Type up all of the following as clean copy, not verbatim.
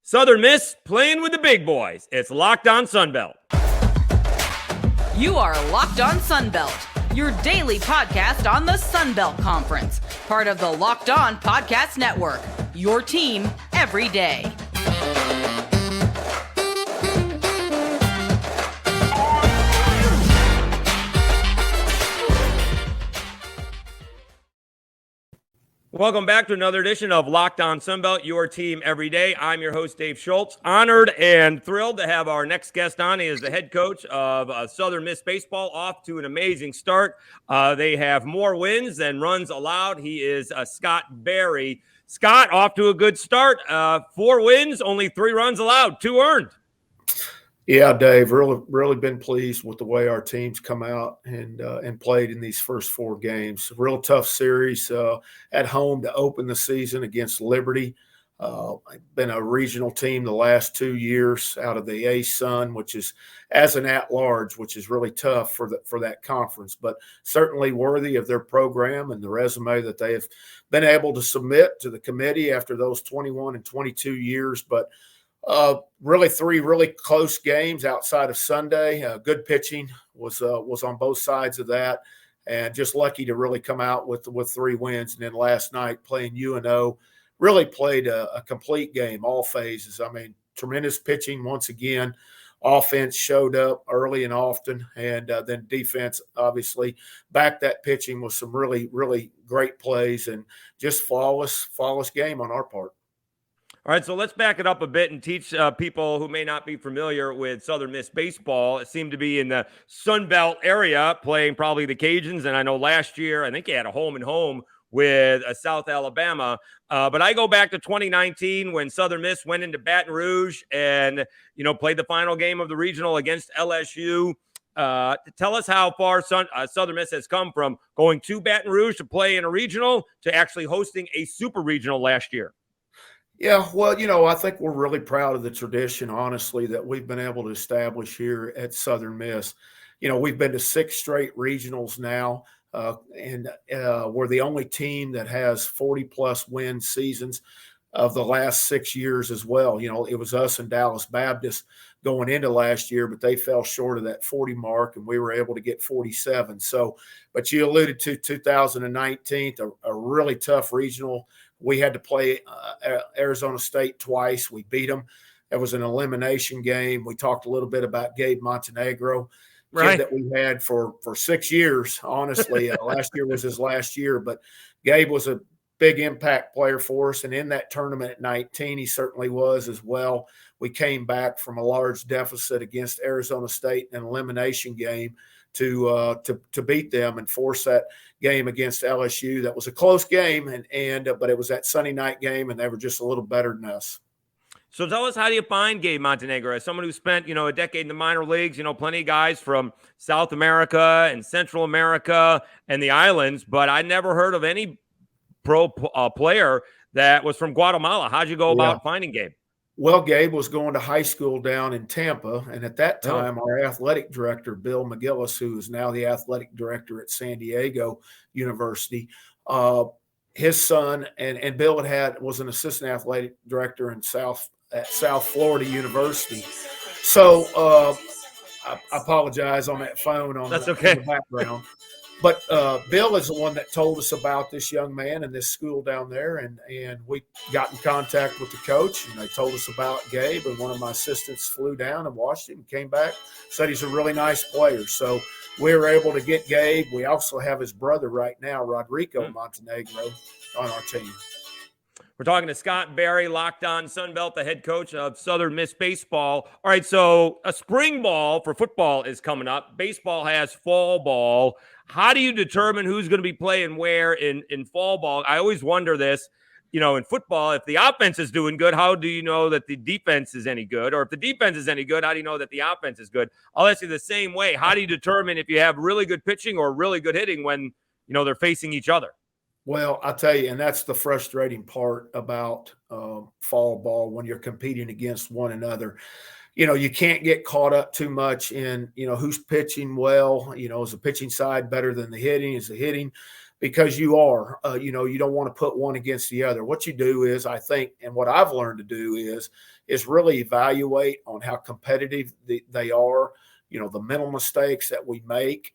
Southern Miss playing with the big boys. It's Locked On Sunbelt. You are Locked On Sunbelt, your daily podcast on the Sunbelt Conference, part of the Locked On Podcast Network, your team every day. Welcome back to another edition of Locked On Sunbelt, your team every day. I'm your host, Dave Schultz. Honored and thrilled to have our next guest on. He is the head coach of Southern Miss Baseball, off to an amazing start. They have more wins than runs allowed. He is Scott Berry. Scott, off to a good start. 4 wins, only 3 runs allowed, 2 earned. Yeah, Dave, really been pleased with the way our team's come out and played in these first 4 games. Real tough series at home to open the season against Liberty. Been a regional team the last 2 years out of the A-Sun, which is as an at-large, which is really tough for that conference, but certainly worthy of their program and the resume that they have been able to submit to the committee after those 21 and 22 years. But really 3 really close games outside of Sunday. Good pitching was on both sides of that, and just lucky to really come out with 3 wins. And then last night playing UNO, really played a complete game, all phases. I mean, tremendous pitching once again. Offense showed up early and often, and then defense obviously backed that pitching with some really, really great plays, and just flawless game on our part. All right, so let's back it up a bit and teach people who may not be familiar with Southern Miss baseball. It seemed to be in the Sun Belt area, playing probably the Cajuns. And I know last year, I think you had a home-and-home with South Alabama. But I go back to 2019 when Southern Miss went into Baton Rouge and, played the final game of the regional against LSU. Tell us how far Southern Miss has come from going to Baton Rouge to play in a regional to actually hosting a super regional last year. Yeah, well, I think we're really proud of the tradition, honestly, that we've been able to establish here at Southern Miss. We've been to 6 straight regionals now, and we're the only team that has 40-plus win seasons of the last 6 years as well. It was us and Dallas Baptist going into last year, but they fell short of that 40 mark, and we were able to get 47. So, but you alluded to 2019, a really tough regional. We had to play Arizona State twice. We beat them. It was an elimination game. We talked a little bit about Gabe Montenegro, right, that we had for 6 years, honestly. Last year was his last year, but Gabe was a big impact player for us. And in that tournament at 19, he certainly was as well. We came back from a large deficit against Arizona State in an elimination game to beat them and force that game against LSU. That was a close game, but it was that Sunday night game, and they were just a little better than us. So tell us, how do you find Gabe Montenegro? As someone who spent, a decade in the minor leagues, plenty of guys from South America and Central America and the islands, but I never heard of any pro player that was from Guatemala. How'd you go about finding Gabe? Well, Gabe was going to high school down in Tampa, and at that time, our athletic director, Bill McGillis, who is now the athletic director at San Diego University, his son and Bill was an assistant athletic director at South Florida University. So I apologize on that phone in the background. But Bill is the one that told us about this young man and this school down there, and we got in contact with the coach, and they told us about Gabe, and one of my assistants flew down and watched him and came back, said he's a really nice player. So we were able to get Gabe. We also have his brother right now, Rodrigo Montenegro, on our team. We're talking to Scott Berry, Locked On Sunbelt, the head coach of Southern Miss Baseball. All right, so a spring ball for football is coming up. Baseball has fall ball. How do you determine who's going to be playing where in fall ball? I always wonder this, in football, if the offense is doing good, how do you know that the defense is any good? Or if the defense is any good, how do you know that the offense is good? I'll ask you the same way. How do you determine if you have really good pitching or really good hitting when, they're facing each other? Well, I'll tell you, and that's the frustrating part about fall ball when you're competing against one another. You can't get caught up too much in, who's pitching well. Is the pitching side better than the hitting? Is the hitting because you are, you don't want to put one against the other. What you do is, I think, and what I've learned to do is really evaluate on how competitive they are. The mental mistakes that we make,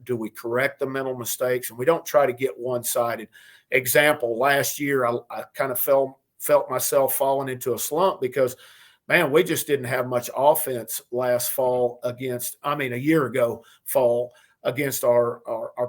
do we correct the mental mistakes? And we don't try to get one-sided. Example, last year, I kind of felt myself falling into a slump because, man, we just didn't have much offense last fall a year ago fall against our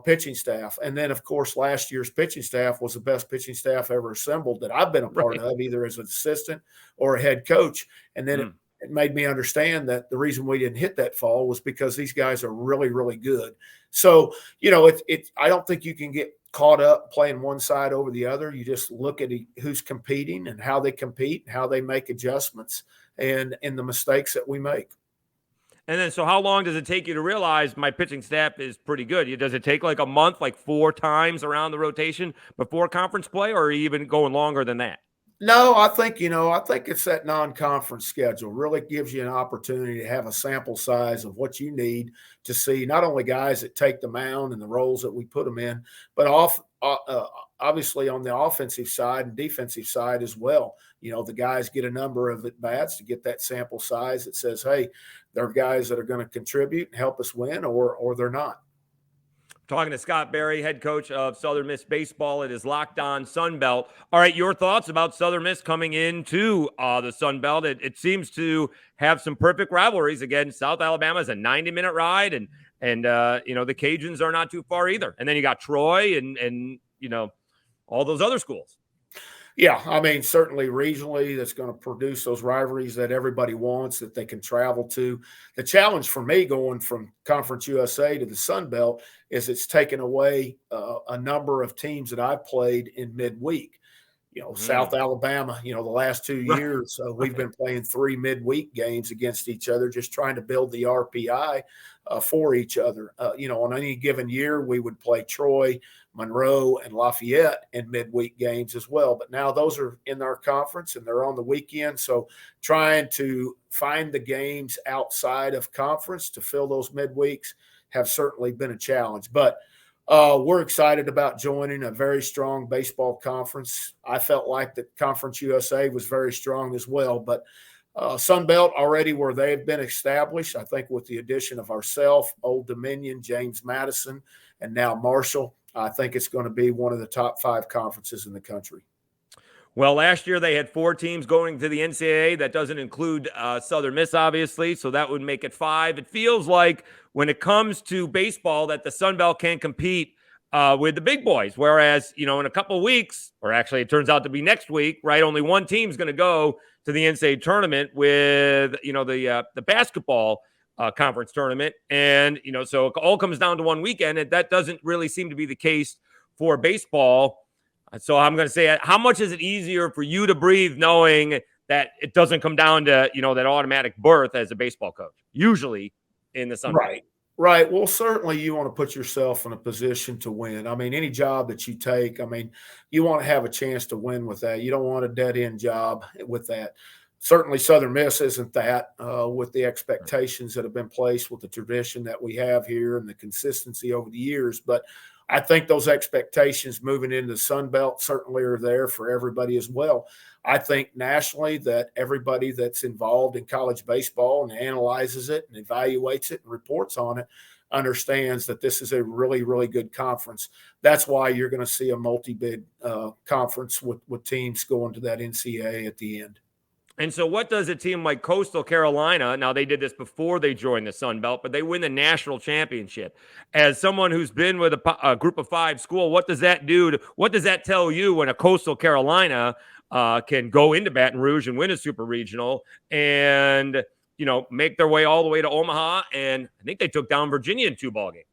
pitching staff. And then, of course, last year's pitching staff was the best pitching staff ever assembled that I've been a part of, either as an assistant or a head coach. And then it made me understand that the reason we didn't hit that fall was because these guys are really, really good. So, I don't think you can get caught up playing one side over the other. You just look at who's competing and how they compete, how they make adjustments, and the mistakes that we make. And then, so how long does it take you to realize my pitching staff is pretty good? Does it take like a month, like 4 times around the rotation before conference play, or are you even going longer than that? No, I think it's that non-conference schedule really gives you an opportunity to have a sample size of what you need to see not only guys that take the mound and the roles that we put them in, but obviously on the offensive side and defensive side as well. The guys get a number of at-bats to get that sample size that says, hey, they're guys that are going to contribute and help us win, or they're not. Talking to Scott Berry, head coach of Southern Miss baseball. It is Locked On Sunbelt. All right, your thoughts about Southern Miss coming into the Sunbelt? It seems to have some perfect rivalries. Again, South Alabama is a 90-minute ride, and the Cajuns are not too far either. And then you got Troy and all those other schools. Yeah, I mean, certainly regionally, that's going to produce those rivalries that everybody wants, that they can travel to. The challenge for me going from Conference USA to the Sun Belt is it's taken away a number of teams that I've played in midweek. South Alabama, the last 2 years, we've been playing 3 midweek games against each other, just trying to build the RPI for each other. On any given year, we would play Troy, Monroe, and Lafayette in midweek games as well. But now those are in our conference and they're on the weekend. So trying to find the games outside of conference to fill those midweeks have certainly been a challenge. But we're excited about joining a very strong baseball conference. I felt like the Conference USA was very strong as well, but Sun Belt already where they've been established, I think with the addition of ourselves, Old Dominion, James Madison, and now Marshall, I think it's going to be one of the top 5 conferences in the country. Well, last year they had 4 teams going to the NCAA. That doesn't include Southern Miss, obviously, so that would make it 5. It feels like when it comes to baseball that the Sun Belt can compete with the big boys, whereas, in a couple of weeks, or actually it turns out to be next week, right, only one team's going to go to the NCAA tournament with, the basketball conference tournament. And, so it all comes down to one weekend, and that doesn't really seem to be the case for baseball. So I'm going to say, how much is it easier for you to breathe knowing that it doesn't come down to, that automatic berth as a baseball coach, usually in the Sun Belt? Right. Well, certainly you want to put yourself in a position to win. I mean, any job that you take, you want to have a chance to win with that. You don't want a dead-end job with that. Certainly Southern Miss isn't that with the expectations that have been placed with the tradition that we have here and the consistency over the years. But I think those expectations moving into the Sun Belt certainly are there for everybody as well. I think nationally that everybody that's involved in college baseball and analyzes it and evaluates it and reports on it understands that this is a really, really good conference. That's why you're going to see a multi-bid conference with teams going to that NCAA at the end. And so what does a team like Coastal Carolina, now they did this before they joined the Sun Belt, but they win the national championship. As someone who's been with a group of 5 school, what does that do? What does that tell you when a Coastal Carolina can go into Baton Rouge and win a super regional and, make their way all the way to Omaha? And I think they took down Virginia in 2 ball games.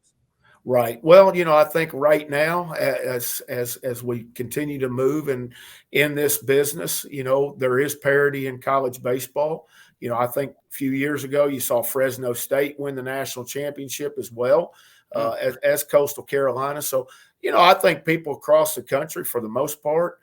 Right. Well, I think right now, as we continue to move in this business, there is parity in college baseball. I think a few years ago you saw Fresno State win the national championship as well as Coastal Carolina. So, I think people across the country, for the most part,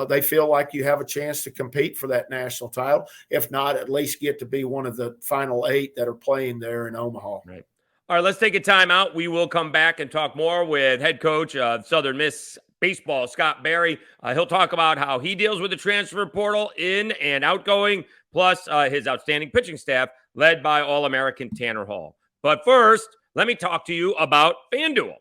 they feel like you have a chance to compete for that national title. If not, at least get to be one of the final 8 that are playing there in Omaha. Right. All right, let's take a time out. We will come back and talk more with head coach of Southern Miss baseball, Scott Berry. He'll talk about how he deals with the transfer portal in and outgoing, plus his outstanding pitching staff led by All-American Tanner Hall. But first, let me talk to you about FanDuel.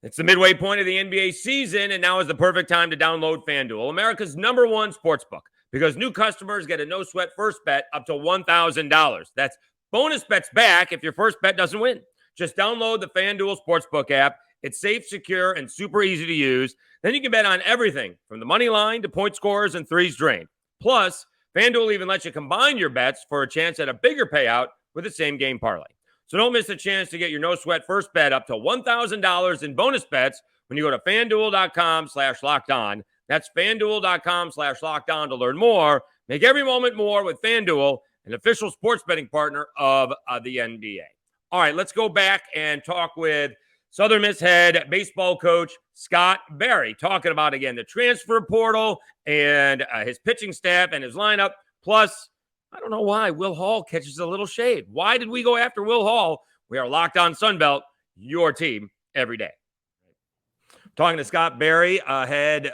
It's the midway point of the NBA season, and now is the perfect time to download FanDuel, America's #1 sportsbook, because new customers get a no-sweat first bet up to $1,000. That's bonus bets back if your first bet doesn't win. Just download the FanDuel Sportsbook app. It's safe, secure, and super easy to use. Then you can bet on everything from the money line to point scores and threes drained. Plus, FanDuel even lets you combine your bets for a chance at a bigger payout with the same game parlay. So don't miss the chance to get your no-sweat first bet up to $1,000 in bonus bets when you go to FanDuel.com/lockedon. That's FanDuel.com/lockedon to learn more. Make every moment more with FanDuel, an official sports betting partner of the NBA. All right, let's go back and talk with Southern Miss head baseball coach Scott Berry, talking about, again, the transfer portal and his pitching staff and his lineup. Plus, I don't know why Will Hall catches a little shade. Why did we go after Will Hall? We are Locked On Sunbelt, your team every day. Talking to Scott Berry, head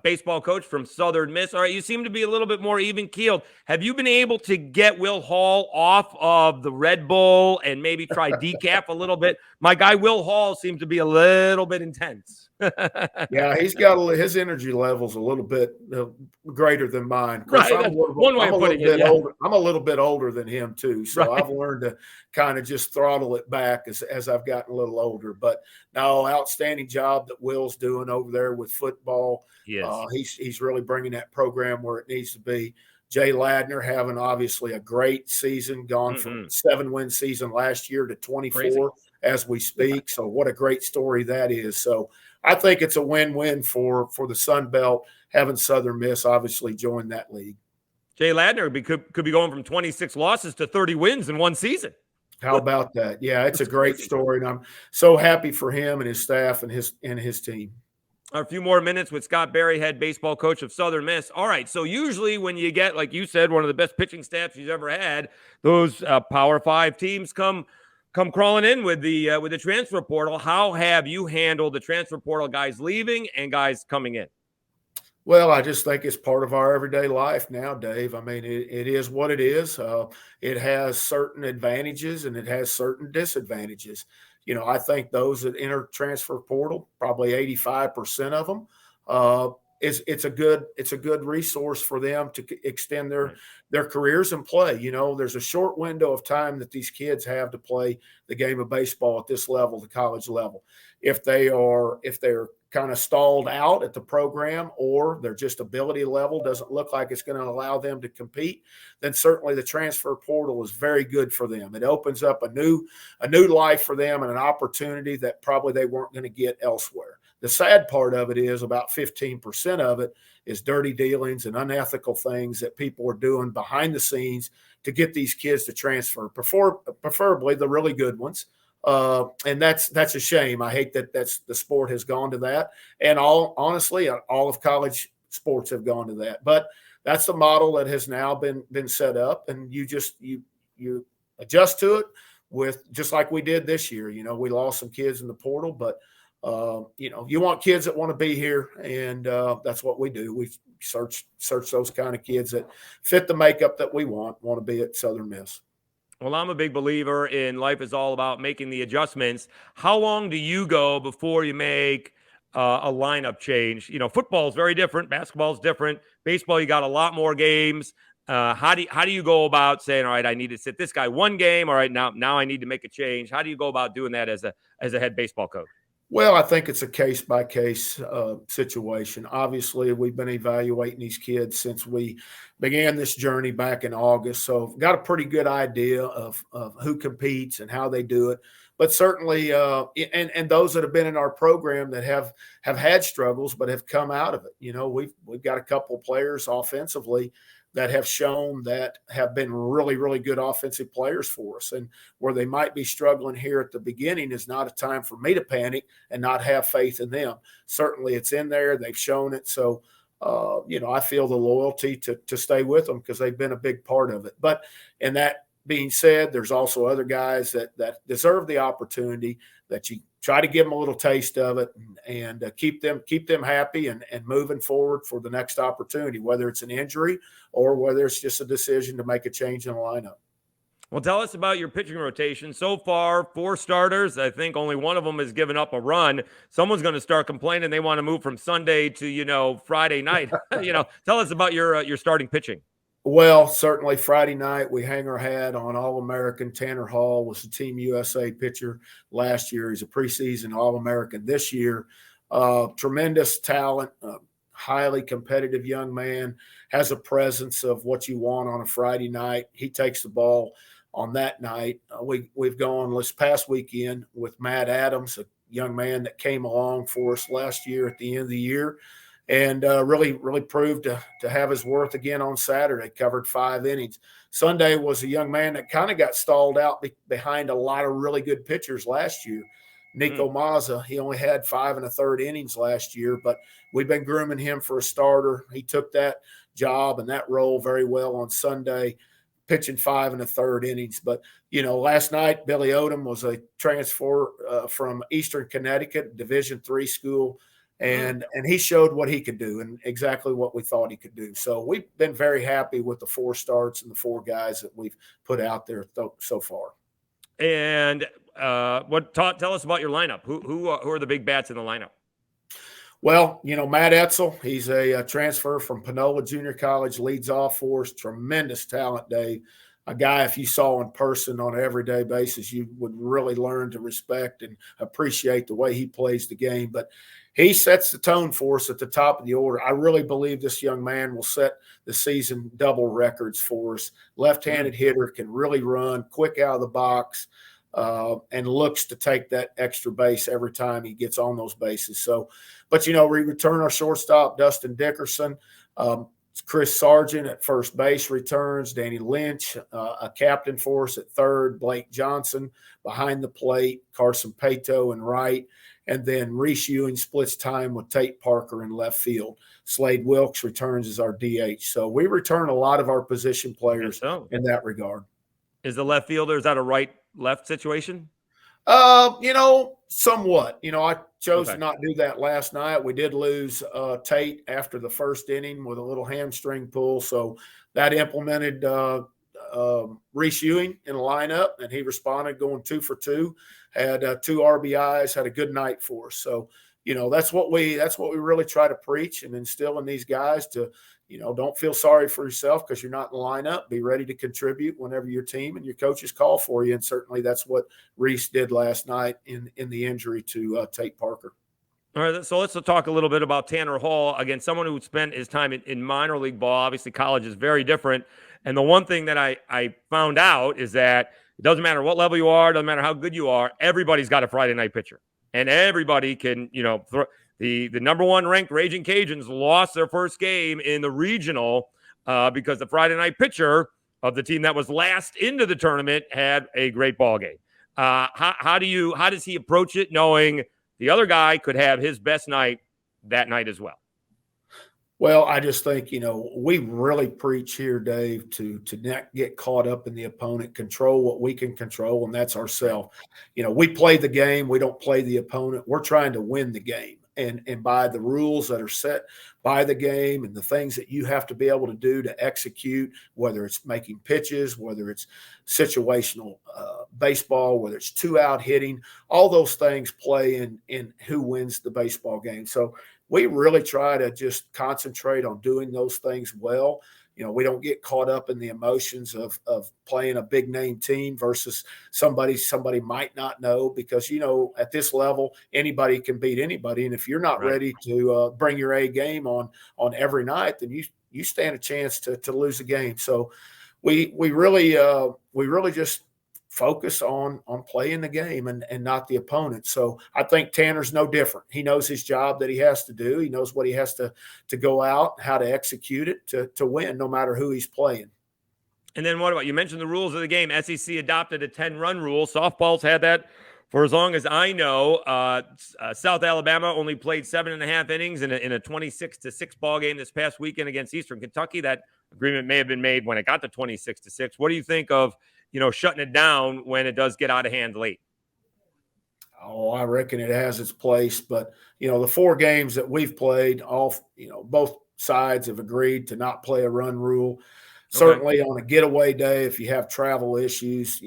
baseball coach from Southern Miss. All right, you seem to be a little bit more even-keeled. Have you been able to get Will Hall off of the Red Bull and maybe try decaf a little bit? My guy Will Hall seems to be a little bit intense. Yeah, he's got his energy levels a little bit greater than mine. Right, one way of putting it. Yeah. I'm a little bit older than him too, so right. I've learned to kind of just throttle it back as I've gotten a little older. But no, outstanding job that Will's doing over there with football. Yes. He's really bringing that program where it needs to be. Jay Ladner having obviously a great season, gone from 7-win season last year to 24 Crazy. As we speak. So what a great story that is. So I think it's a win-win for the Sun Belt, having Southern Miss obviously join that league. Jay Ladner could be going from 26 losses to 30 wins in one season. How about that? Yeah, it's a great story, and I'm so happy for him and his staff and his team. A few more minutes with Scott Berry, head baseball coach of Southern Miss. All right, so usually when you get, like you said, one of the best pitching staffs you've ever had, those Power 5 teams come crawling in with the transfer portal. How have you handled the transfer portal, guys leaving and guys coming in? Well, I just think it's part of our everyday life now, Dave. I mean, it is what it is. It has certain advantages and it has certain disadvantages. You know, I think those that enter transfer portal, probably 85% of them, it's a good resource for them to extend their careers and play. You know, there's a short window of time that these kids have to play the game of baseball at this level, the college level. If they're kind of stalled out at the program, or their just ability level doesn't look like it's going to allow them to compete, then certainly the transfer portal is very good for them. It opens up a new life for them and an opportunity that probably they weren't going to get elsewhere. The sad part of it is about 15% of it is dirty dealings and unethical things that people are doing behind the scenes to get these kids to transfer, preferably the really good ones. And that's a shame. I hate that the sport has gone to that. And honestly, all of college sports have gone to that. But that's the model that has now been set up, and you adjust to it with, just like we did this year. You know, we lost some kids in the portal, but you know, you want kids that want to be here, and that's what we do. We search those kind of kids that fit the makeup that we want to be at Southern Miss. Well, I'm a big believer in life is all about making the adjustments. How long do you go before you make a lineup change? You know, football is very different. Basketball is different. Baseball, you got a lot more games. How do you go about saying, all right, I need to sit this guy one game. All right, now I need to make a change. How do you go about doing that as a head baseball coach? Well, I think it's a case-by-case situation. Obviously, we've been evaluating these kids since we began this journey back in August, so got a pretty good idea of who competes and how they do it. But certainly, and those that have been in our program that have had struggles but have come out of it. You know, we've got a couple of players offensively that have shown that have been really, really good offensive players for us. And where they might be struggling here at the beginning is not a time for me to panic and not have faith in them. Certainly it's in there. They've shown it. So, you know, I feel the loyalty to stay with them because they've been a big part of it. But in that being said, there's also other guys that deserve the opportunity, that you try to give them a little taste of it and keep them happy and moving forward for the next opportunity, whether it's an injury or whether it's just a decision to make a change in the lineup. Well, tell us about your pitching rotation. So far, 4 starters. I think only one of them has given up a run. Someone's going to start complaining they want to move from Sunday to, Friday night. Tell us about your starting pitching. Well, certainly Friday night we hang our hat on All-American. Tanner Hall was the Team USA pitcher last year. He's a preseason All-American this year. Tremendous talent, highly competitive young man, has a presence of what you want on a Friday night. He takes the ball on that night. We've gone this past weekend with Matt Adams, a young man that came along for us last year at the end of the year, and really proved to have his worth again on Saturday. Covered 5 innings. Sunday was a young man that kind of got stalled out behind a lot of really good pitchers last year. Nico Mazza, he only had 5 1/3 innings last year, but we've been grooming him for a starter. He took that job and that role very well on Sunday, pitching 5 1/3 innings. But, last night, Billy Odom was a transfer from Eastern Connecticut, Division III school, and he showed what he could do and exactly what we thought he could do. So we've been very happy with the 4 starts and the 4 guys that we've put out there so far. And tell us about your lineup. Who are the big bats in the lineup? Well, Matt Etzel, he's a transfer from Panola Junior College, leads off for us. Tremendous talent, Dave. A guy, if you saw in person on an everyday basis, you would really learn to respect and appreciate the way he plays the game. But he sets the tone for us at the top of the order. I really believe this young man will set the season double records for us. Left-handed hitter, can really run, quick out of the box, and looks to take that extra base every time he gets on those bases. So, but we return our shortstop, Dustin Dickerson. Chris Sargent at first base returns. Danny Lynch, a captain for us at third. Blake Johnson behind the plate. Carson Pato in right. And then Reese Ewing splits time with Tate Parker in left field. Slade Wilkes returns as our DH. So we return a lot of our position players in that regard. Is the left fielder, is that a right-left situation? Somewhat. I chose to not do that last night. We did lose Tate after the first inning with a little hamstring pull, so that implemented Reese Ewing in the lineup, and he responded, going 2 for 2, had 2 RBIs, had a good night for us. So, that's what we really try to preach and instill in these guys to, don't feel sorry for yourself because you're not in the lineup. Be ready to contribute whenever your team and your coaches call for you. And certainly that's what Reese did last night in the injury to Tate Parker. All right, so let's talk a little bit about Tanner Hall. Again, someone who spent his time in minor league ball. Obviously, college is very different. And the one thing that I found out is that it doesn't matter what level you are, doesn't matter how good you are, everybody's got a Friday night pitcher. And everybody can, throw. The number 1 ranked Raging Cajuns lost their first game in the regional because the Friday night pitcher of the team that was last into the tournament had a great ball game. How does he approach it, knowing the other guy could have his best night that night as well? Well, I just think, we really preach here, Dave, to not get caught up in the opponent, control what we can control, and that's ourselves. We play the game. We don't play the opponent. We're trying to win the game. And by the rules that are set by the game and the things that you have to be able to do to execute, whether it's making pitches, whether it's situational baseball, whether it's 2-out hitting, all those things play in who wins the baseball game. So we really try to just concentrate on doing those things well. We don't get caught up in the emotions of playing a big name team versus somebody might not know, because, at this level, anybody can beat anybody. And if you're not ready to bring your A game on every night, then you stand a chance to lose a game. So we really just focus on playing the game and not the opponent. So I think Tanner's no different. He knows his job that he has to do. He knows what he has to go out, how to execute it to win, no matter who he's playing. And then what about, you mentioned the rules of the game. SEC adopted a 10-run rule. Softball's had that for as long as I know. South Alabama only played 7.5 innings in a 26-6 ball game this past weekend against Eastern Kentucky. That agreement may have been made when it got to 26-6. What do you think of shutting it down when it does get out of hand late? Oh, I reckon it has its place, but the 4 games that we've played, both sides have agreed to not play a run rule. Certainly on a getaway day, if you have travel issues,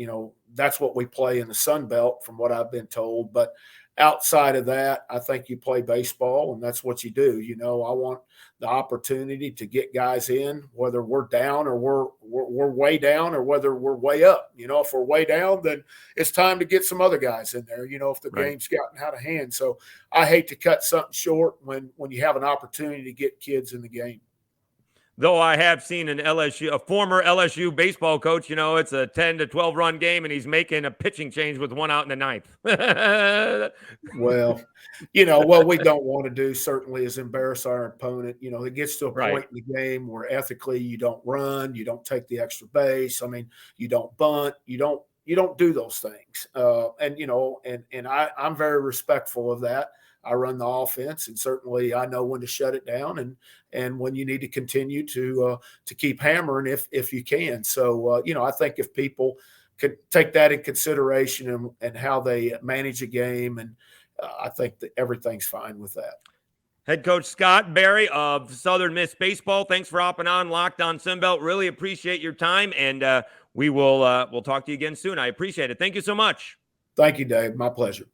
that's what we play in the Sun Belt, from what I've been told. But outside of that, I think you play baseball, and that's what you do. I want the opportunity to get guys in, whether we're down or we're way down, or whether we're way up. If we're way down, then it's time to get some other guys in there. If the game's gotten out of hand. So I hate to cut something short when you have an opportunity to get kids in the game. Though I have seen a former LSU baseball coach, it's a 10 to 12 run game and he's making a pitching change with 1 out in the 9th. Well, what we don't want to do certainly is embarrass our opponent. It gets to a point in the game where ethically you don't run, you don't take the extra base. I mean, you don't bunt, you don't do those things. And I'm very respectful of that. I run the offense, and certainly I know when to shut it down and when you need to continue to keep hammering if you can. So I think if people could take that in consideration and how they manage a game, and I think that everything's fine with that. Head coach Scott Berry of Southern Miss Baseball, thanks for hopping on Locked On Sunbelt. Really appreciate your time, and we'll talk to you again soon. I appreciate it. Thank you so much. Thank you, Dave. My pleasure.